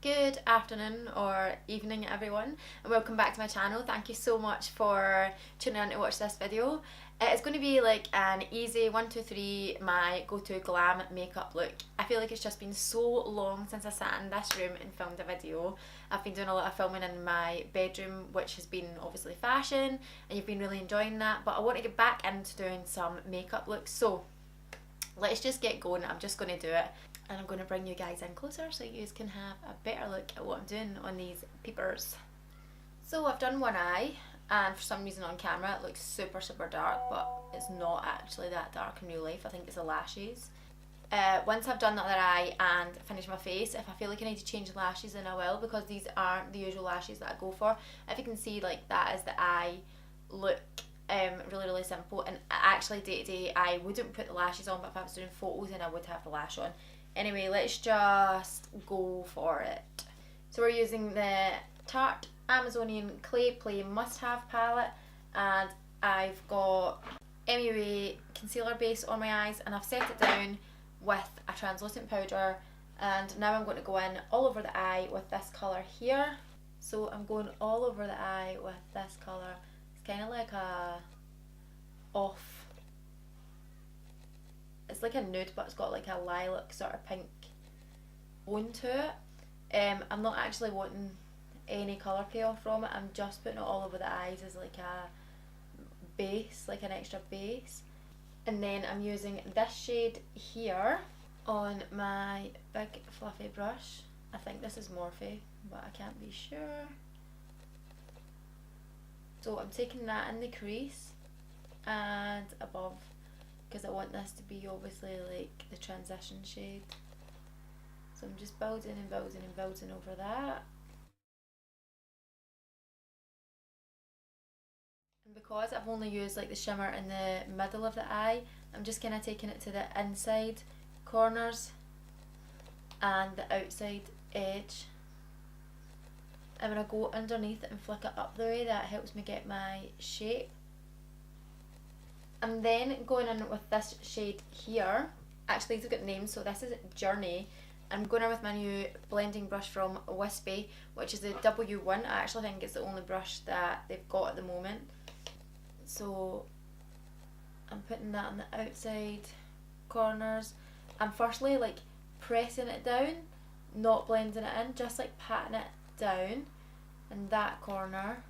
Good afternoon or evening everyone, and welcome back to my channel. Thank you so much for tuning in to watch this video. It's going to be like an easy 1, 2, 3 my go-to glam makeup look. I feel like it's just been so long since I sat in this room and filmed a video. I've been doing a lot of filming in my bedroom, which has been obviously fashion, and you've been really enjoying that, but I want to get back into doing some makeup looks. So let's just get going. I'm just going to do it, and I'm going to bring you guys in closer so you can have a better look at what I'm doing on these peepers. So I've done one eye, and for some reason on camera it looks super dark, but it's not actually that dark in real life. I think it's the lashes. Once I've done the other eye and finished my face, if I feel like I need to change the lashes, then I will, because these aren't the usual lashes that I go for. If you can see, like, that is the eye look. Really simple, and actually day to day I wouldn't put the lashes on, but if I was doing photos then I would have the lash on. Anyway, let's just go for it. So we're using the Tarte Amazonian Clay Play Must Have palette, and I've got MUA concealer base on my eyes, and I've set it down with a translucent powder, and now I'm going to go in all over the eye with this colour here. So I'm going all over the eye with this colour. Kind of like a off, it's like a nude, but it's got like a lilac sort of pink tone to it. I'm not actually wanting any colour payoff from it. I'm just putting it all over the eyes as like a base, like an extra base. And then I'm using this shade here on my big fluffy brush. I think this is Morphe, but I can't be sure. So I'm taking that in the crease and above, because I want this to be obviously like the transition shade. So I'm just building and building and building over that. And because I've only used like the shimmer in the middle of the eye, I'm just kind of taking it to the inside corners and the outside edge. And when I go underneath it and flick it up the way, that helps me get my shape. I'm then going in with this shade here. Actually, these have got names, so this is Journey. I'm going in with my new blending brush from Wispy, which is the W1. I actually think it's the only brush that they've got at the moment. So I'm putting that on the outside corners. I'm firstly like pressing it down, not blending it in, just like patting it down in that corner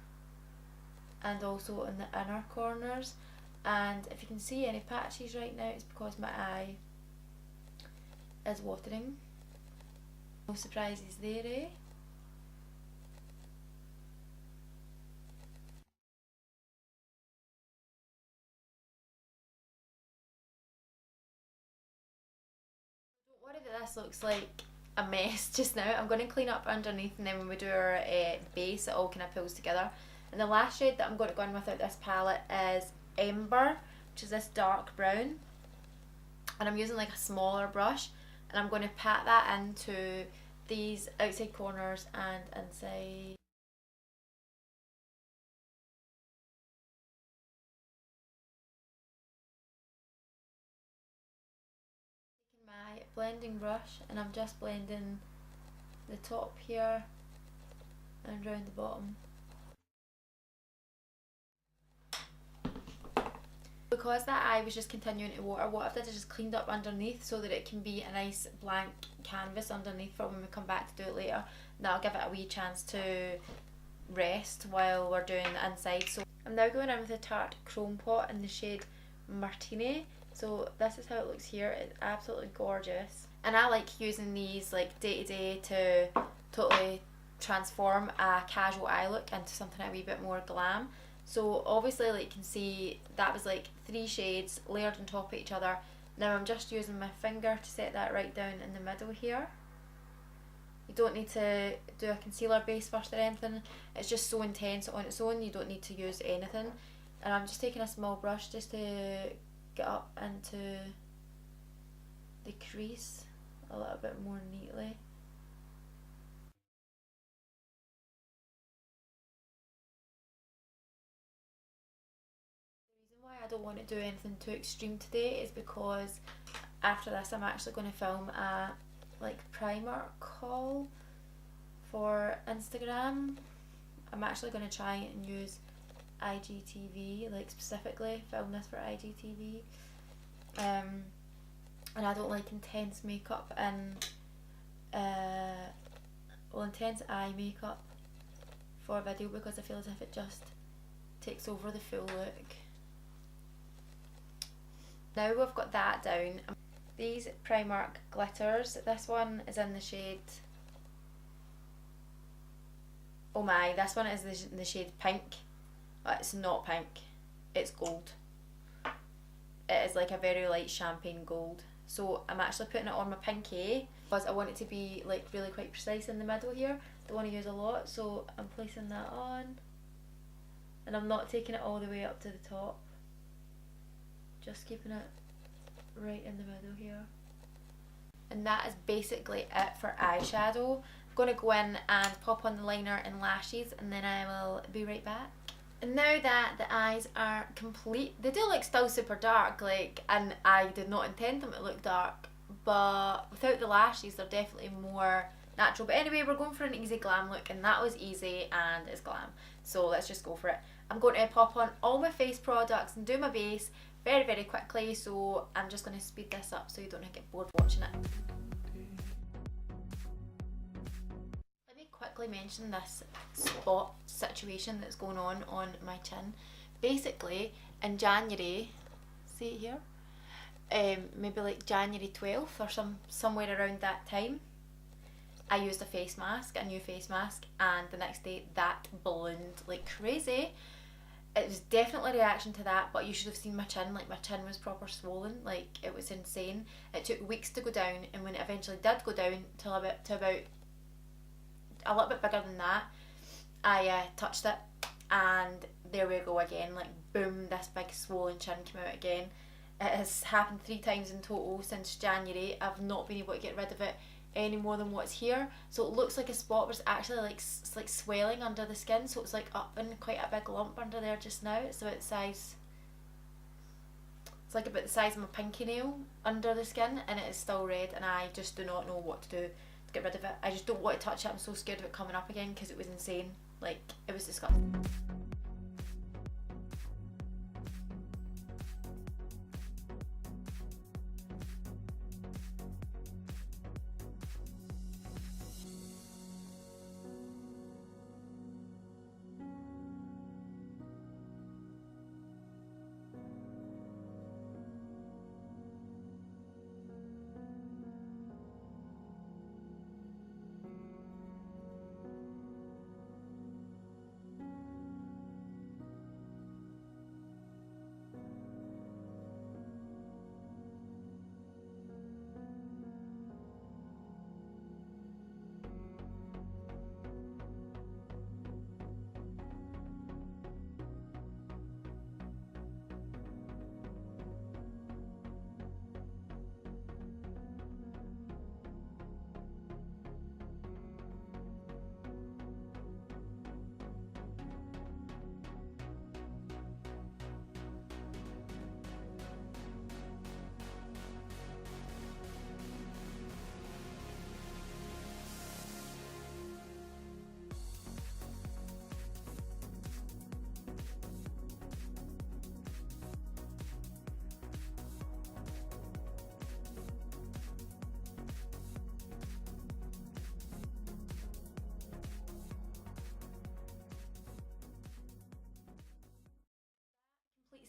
and also in the inner corners. And if you can see any patches right now, it's because my eye is watering. No surprises there, eh? Don't worry that this looks like a mess just now. I'm going to clean up underneath, and then when we do our base, it all kind of pulls together. And the last shade that I'm going to go in with out this palette is Ember, which is this dark brown. And I'm using like a smaller brush, and I'm going to pat that into these outside corners and inside. Taking my blending brush, and I'm just blending the top here and around the bottom. Because that eye was just continuing to water, what I've did is just cleaned up underneath so that it can be a nice blank canvas underneath for when we come back to do it later. That'll give it a wee chance to rest while we're doing the inside. So I'm now going in with the Tarte Chrome Pot in the shade Martini. So this is how it looks here. It's absolutely gorgeous. And I like using these like day to day to totally transform a casual eye look into something a wee bit more glam. So obviously, like you can see, that was like 3 shades layered on top of each other. Now I'm just using my finger to set that right down in the middle here. You don't need to do a concealer base first or anything. It's just so intense on its own, you don't need to use anything. And I'm just taking a small brush just to get up into the crease a little bit more neatly. Why I don't want to do anything too extreme today is because after this I'm actually going to film a like primer haul. for Instagram. I'm actually going to try and use IGTV, like specifically film this for IGTV. And I don't like intense makeup and intense eye makeup for a video, because I feel as if it just takes over the full look. Now we've got that down. These Primark glitters, this one is in the shade, oh my, this one is the shade pink. It's not pink, it's gold. It is like a very light champagne gold. So I'm actually putting it on my pinky because I want it to be like really quite precise in the middle here. Don't want to use a lot, so I'm placing that on. And I'm not taking it all the way up to the top. Just keeping it right in the middle here. And that is basically it for eyeshadow. I'm going to go in and pop on the liner and lashes, and then I will be right back. And now that the eyes are complete, they do look still super dark, like, and I did not intend them to look dark, but without the lashes they're definitely more natural. But anyway, we're going for an easy glam look, and that was easy and it's glam, so let's just go for it. I'm going to pop on all my face products and do my base very quickly, so I'm just going to speed this up so you don't get bored watching it. Let me quickly mention this spot situation that's going on my chin. Basically in January, see it here, maybe like January 12th or somewhere around that time, I used a face mask, a new face mask, and the next day that ballooned like crazy. It was definitely a reaction to that, but you should have seen my chin. Like, my chin was proper swollen, like it was insane. It took weeks to go down, and when it eventually did go down to about a little bit bigger than that, I touched it, and there we go again, like boom, this big swollen chin came out again. It has happened 3 times in total since January. I've not been able to get rid of it any more than what's here, so it looks like a spot, but it's actually like swelling under the skin, so it's like up in quite a big lump under there just now. It's about the size, it's like about the size of my pinky nail under the skin, and it is still red, and I just do not know what to do to get rid of it. I just don't want to touch it. I'm so scared of it coming up again because it was insane, like it was disgusting.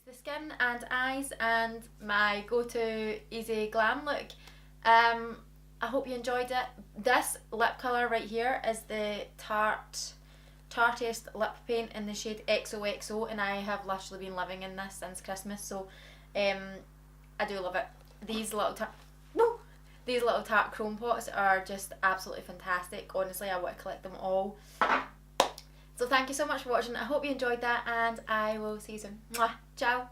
The skin and eyes and my go-to easy glam look. I hope you enjoyed it. This lip colour right here is the Tarteist lip paint in the shade XOXO, and I have literally been living in this since Christmas, so I do love it. These little tart chrome pots are just absolutely fantastic. Honestly, I want to collect them all. So thank you so much for watching. I hope you enjoyed that, and I will see you soon. Mwah. Ciao.